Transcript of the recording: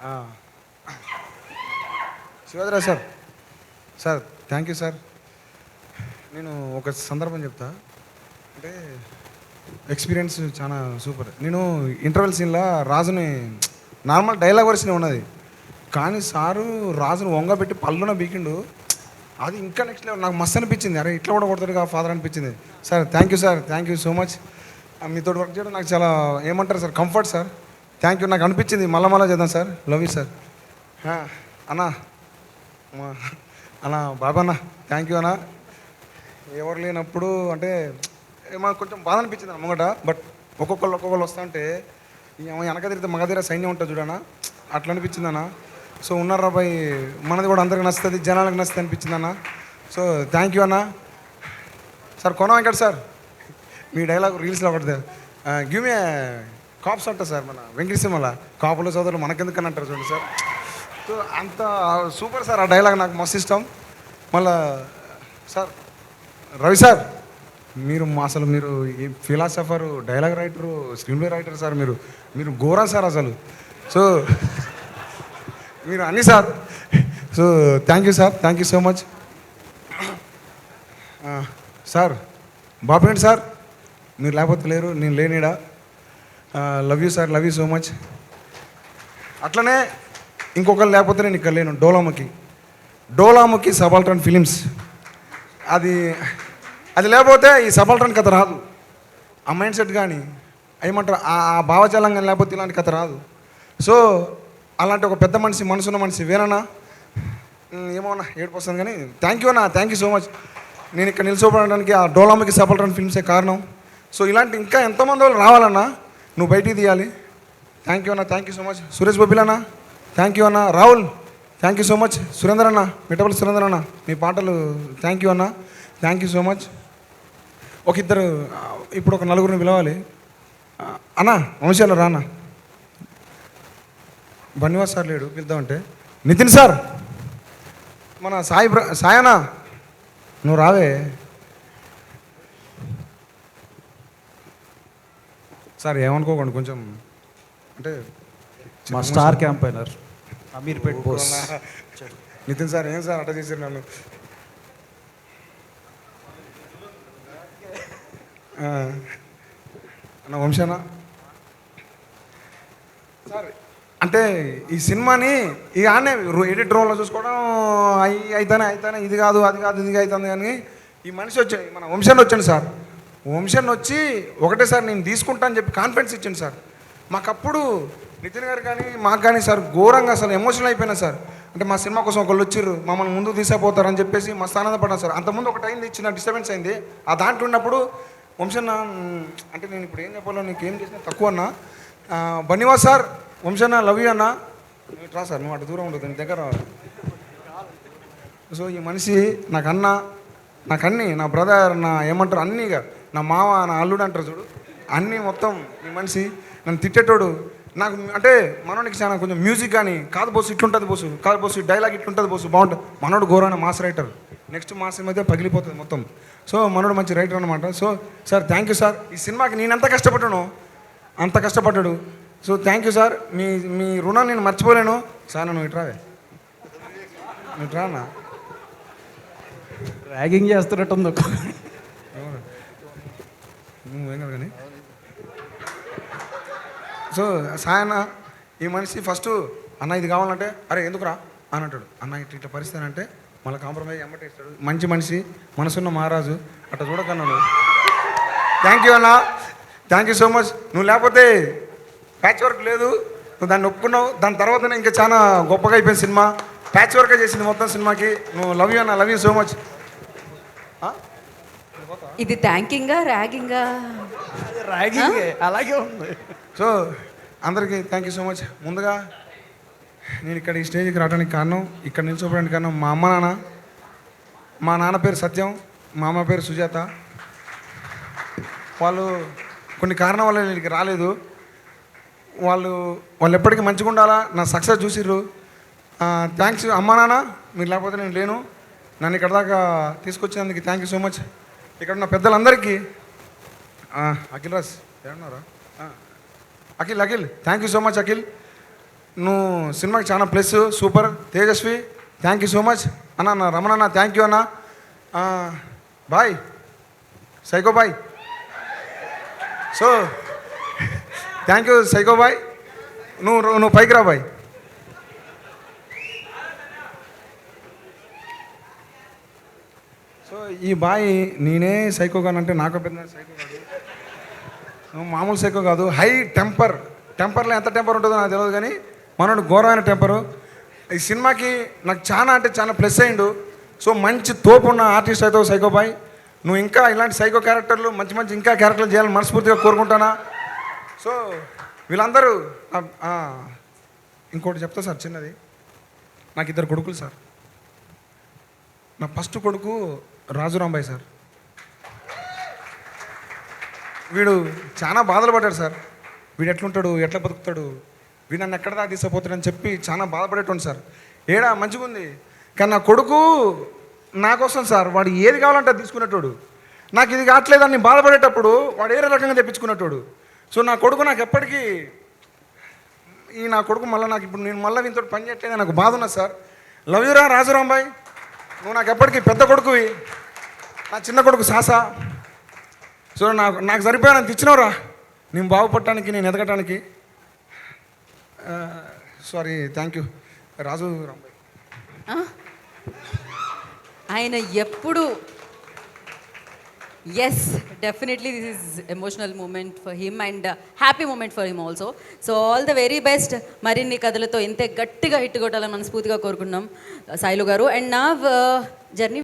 ఆ, Shivaji Rao sir. Sir thank you sir. నేను ఒక సందర్భం చెప్తా. అంటే ఎక్స్పీరియన్స్ చాలా సూపర్. నేను ఇంటర్వెల్ సీన్లో రాజుని నార్మల్ డైలాగ్ వర్షన్ ఉన్నది, కానీ సారు రాజును వంగబెట్టి పళ్ళున బీకిండు. అది ఇంకా నెక్స్ట్ లెవెల్. నాకు మస్తు అనిపించింది, అరే ఇట్లా కూడా కొడతాడు ఫాదర్ అనిపించింది. Sir thank you sir, thank you so much. మీతో వర్క్ చేయడం నాకు చాలా ఏమంటారు sir, comfort sir. Thank you. నాకు అనిపించింది మళ్ళా చేద్దాం సార్. Love you sir. అన్నా అన్నా బాబా అన్న, థ్యాంక్ యూ అన్న. ఎవరు లేనప్పుడు అంటే మాకు కొంచెం బాధ అనిపించింది అన్న ముంగట. బట్ ఒక్కొక్కళ్ళు వస్తా అంటే వెనక తిరిగితే మగ దగ్గర సైన్యం ఉంటుంది చూడనా, అట్లా అనిపించింది అన్న. సో ఉన్నారా బాయ్, మనది కూడా అందరికి నచ్చుతుంది, జనాలకు నచ్చుతుంది అనిపించింది అన్న. సో థ్యాంక్ యూ అన్న. సార్ కొన వెంకట సార్, మీ డైలాగ్ రీల్స్లో ఒకటి గివ్ మీ కాప్స్ అంట సార్. మన వెంకట సినిమాలో కాపుల సోదరులు మనకెందుకని అంటారు చూడండి సార్. సో అంత సూపర్ సార్ ఆ డైలాగ్, నాకు మస్తు ఇష్టం. మళ్ళా సార్ రవి సార్, మీరు అసలు మీరు ఈ philosopher, dialogue writer, screenplay writer sir. మీరు ఘోరం సార్ అసలు. సో మీరు అన్నీ sir. So thank you sir, thank you so much sir. బాపేంటి సార్, మీరు లేకపోతే లేరు, నేను లేనిడా. Love you sir, love you so much. అట్లనే ఇంకొకరు లేకపోతే నేను ఇక్కడ లేను. డోలాముఖి సబాల్టర్న్ ఫిలిమ్స్, అది లేకపోతే ఈ సబాల్టర్న్ కథ రాదు. ఆ మైండ్ సెట్ కానీ ఏమంటారు, ఆ భావజాలం కానీ లేకపోతే ఇలాంటి కథ రాదు. సో అలాంటి ఒక పెద్ద మనిషి, మనసున్న మనిషి వేనన్నా. ఏమోనా ఏడుపు వస్తుంది కానీ థ్యాంక్ యూ అన్న, థ్యాంక్ యూ సో మచ్. నేను ఇక్కడ నిలిచిపోవడానికి ఆ డోలాముఖి సబాల్టర్న్ ఫిల్మ్సే కారణం. సో ఇలాంటి ఇంకా ఎంతోమంది వాళ్ళు రావాలన్నా, నువ్వు బయటికి తీయాలి. థ్యాంక్ యూ అన్న, thank you so much. Suresh Bobbili అన్న థ్యాంక్ యూ అన్న. Rahul thank you so much. Surender అన్న, మిఠపల్లి సురేందర్ అన్న, మీ పాటలు థ్యాంక్ యూ అన్న, థ్యాంక్ యూ సో మచ్. ఇప్పుడు ఒక నలుగురిని పిలవాలి అన్న. వంశాలు రా అన్న. బన్నివాస్ సార్ లేడు, పిలుద్దామంటే. నితిన్ సార్, మన సాయనా నువ్వు రావే సార్. ఏమనుకోకండి, కొంచెం అంటే మా star campaigner Ameerpet boss Nitin sir. ఏం సార్ అట్ట చేశారు నన్ను. అన్న వంశానా సార్. అంటే ఈ సినిమాని ఇక ఆనే ఎడిట్ రోల్లో చూసుకోవడం అయితేనే ఇది కాదు అది కాదు ఇది అవుతుంది. కానీ ఈ మనిషి వచ్చాడు, మన వంశాన్ని వచ్చాను సార్. వంశాన్ని వచ్చి ఒకటే సార్ నేను తీసుకుంటా అని చెప్పి కాన్ఫిడెన్స్ ఇచ్చాను సార్. మాకప్పుడు నితిన్ గారు కానీ మాకు కానీ సార్ ఘోరంగా అసలు ఎమోషనల్ అయిపోయినా సార్. అంటే మా సినిమా కోసం ఒకళ్ళు వచ్చిర్రు, మమ్మల్ని ముందుకు తీసుకుపోతారని చెప్పేసి మస్తు ఆనందపడ్డాను సార్. అంతకుముందు ఒకటి అయింది, చిన్న డిస్టర్బెన్స్ అయింది. ఆ దాంట్లో ఉన్నప్పుడు వంశన్న అంటే నేను ఇప్పుడు ఏం చెప్పాలో, నీకు ఏం చేసినా తక్కువ అన్న. బన్నివాస్ సార్, వంశన్న లవ్ యూ అన్న. రా సార్, నువ్వు అటు దూరం ఉండదు, నీ దగ్గర. సో ఈ మనిషి నాకు అన్న, నాకు అన్నీ, నా బ్రదర్, నా ఏమంటారు అన్నీగా, నా మామ, నా అల్లుడు అంటారు చూడు, అన్నీ మొత్తం. ఈ మనిషి నన్ను తిట్టేటోడు. నాకు అంటే మనోడికి చాలా కొంచెం మ్యూజిక్ కానీ కాదు బోసు ఇట్లుంటుంది బోసు, కాదు బోసు డైలాగ్ ఇట్లుంటుంది బోసు, బాగుంటుంది. మనోడు ఘోరమైన మాస్ రైటర్. నెక్స్ట్ మాస్ మధ్య పగిలిపోతుంది మొత్తం. సో మనోడు మంచి రైటర్ అనమాట. So sir thank you sir. ఈ సినిమాకి నేను ఎంత కష్టపడ్డానో అంత కష్టపడ్డాడు. So thank you sir. మీ రుణం నేను మర్చిపోలేను సార్. నువ్వు ఇట్రావే, నువ్వు ఇట్రానా. ర్యాగింగ్ చేస్తున్నట్టుంది. నువ్వేం కాదు కానీ. సో సాయన్న ఈ మనిషి ఫస్ట్ అన్న ఇది కావాలంటే అరే ఎందుకురా అని అంటాడు. అన్న ఇట్లా పరిస్థితి అంటే మళ్ళీ కాంప్రమైజ్ ఎమ్మటే ఇస్తాడు. మంచి మనిషి, మనసున్న మహారాజు. అట్లా చూడకన్నాను. థ్యాంక్ యూ అన్న, థ్యాంక్ యూ సో మచ్. నువ్వు లేకపోతే ప్యాచ్ వర్క్ లేదు, నువ్వు దాన్ని ఒప్పుకున్నావు. దాని తర్వాతనే ఇంకా చాలా గొప్పగా అయిపోయింది సినిమా. ప్యాచ్ వర్కే చేసింది మొత్తం సినిమాకి. నువ్వు లవ్ యూ అన్న, లవ్ యూ సో మచ్. ఇది థ్యాంకింగా ర్యాగింగా? ర్యాగింగ్ అలాగే ఉంది. సో అందరికీ థ్యాంక్ యూ సో మచ్. ముందుగా నేను ఇక్కడ ఈ స్టేజ్కి రావడానికి కారణం, ఇక్కడ నిల్చోవడానికి కారణం మా అమ్మ నాన్న. మా నాన్న పేరు సత్యం, మా అమ్మ పేరు సుజాత. వాళ్ళు కొన్ని కారణం వల్ల నేను ఇక్కడికి రాలేదు. వాళ్ళు ఎప్పటికీ మంచిగా ఉండాలా, నా సక్సెస్ చూసిర్రు. థ్యాంక్స్ అమ్మా నాన్న, మీరు లేకపోతే నేను లేను. నన్ను ఇక్కడ దాకా తీసుకొచ్చినందుకు థ్యాంక్ యూ సో మచ్. ఇక్కడ ఉన్న పెద్దలందరికీ అఖిల్ రాజ్ ఏమన్నారా, Akhil thank you so much Akhil. నువ్వు సినిమాకి చాలా plus, super. Tejaswi thank you so much అన్న. నా రమణ అన్న థ్యాంక్ యూ అన్న. Boy psycho boy. So thank you psycho boy. నువ్వు పైకి రా బాయ్. సో ఈ బాయ్ నేనే సైకో కానంటే నాకు పెద్ద సైకో కాదు, నువ్వు మామూలు సైకో కాదు. హై టెంపర్లో ఎంత టెంపర్ ఉంటుందో నాకు తెలియదు, కానీ మనోడు ఘోరమైన టెంపరు. ఈ సినిమాకి నాకు చాలా అంటే చాలా ప్లస్ అయ్యిండు. సో మంచి తోపు ఉన్న ఆర్టిస్ట్ అయితే సైకో బాయ్. నువ్వు ఇంకా ఇలాంటి సైకో క్యారెక్టర్లు మంచి మంచి ఇంకా క్యారెక్టర్లు చేయాలని మనస్ఫూర్తిగా కోరుకుంటానా. సో వీళ్ళందరూ ఇంకోటి చెప్తా సార్ చిన్నది. నాకు 2 కొడుకులు సార్. నా ఫస్ట్ కొడుకు రాజురాంబాయ్ సార్. వీడు చాలా బాధలు పడ్డాడు సార్. వీడు ఎట్లుంటాడు, ఎట్లా బతుకుతాడు, వీడు నన్ను ఎక్కడ దాకా తీసుకుపోతాడని చెప్పి చాలా బాధపడేటోండి సార్. ఏడా మంచిగా ఉంది, కానీ నా కొడుకు నా కోసం సార్ వాడు ఏది కావాలంటే అది తీసుకునేటోడు. నాకు ఇది కావట్లేదని నేను బాధపడేటప్పుడు వాడు ఏరే రకంగా తెప్పించుకునేటోడు. సో నా కొడుకు నాకు ఎప్పటికీ నా కొడుకు మళ్ళీ నాకు ఇప్పుడు నేను మళ్ళీ వీనితో పని చేయట్లేదు, నాకు బాధ ఉన్నది సార్. లవ్ యూరా రాజురాంబాయ్. నువ్వు నాకు ఎప్పటికీ పెద్ద కొడుకువి, నా చిన్న కొడుకు సాసా. సో నాకు సరిపోయానంత ఇచ్చినవరా నేను బాగుపడటానికి, నేను ఎదగటానికి. Sorry thank you Raju Rambai. ఆయన ఎప్పుడు yes definitely this is emotional moment for him and happy moment for him also. So all the very best. మరిన్ని కథలతో ఇంతే గట్టిగా హిట్ కొట్టాలని మనస్ఫూర్తిగా కోరుకున్నాం సాయిలు గారు. అండ్ నా జర్నీ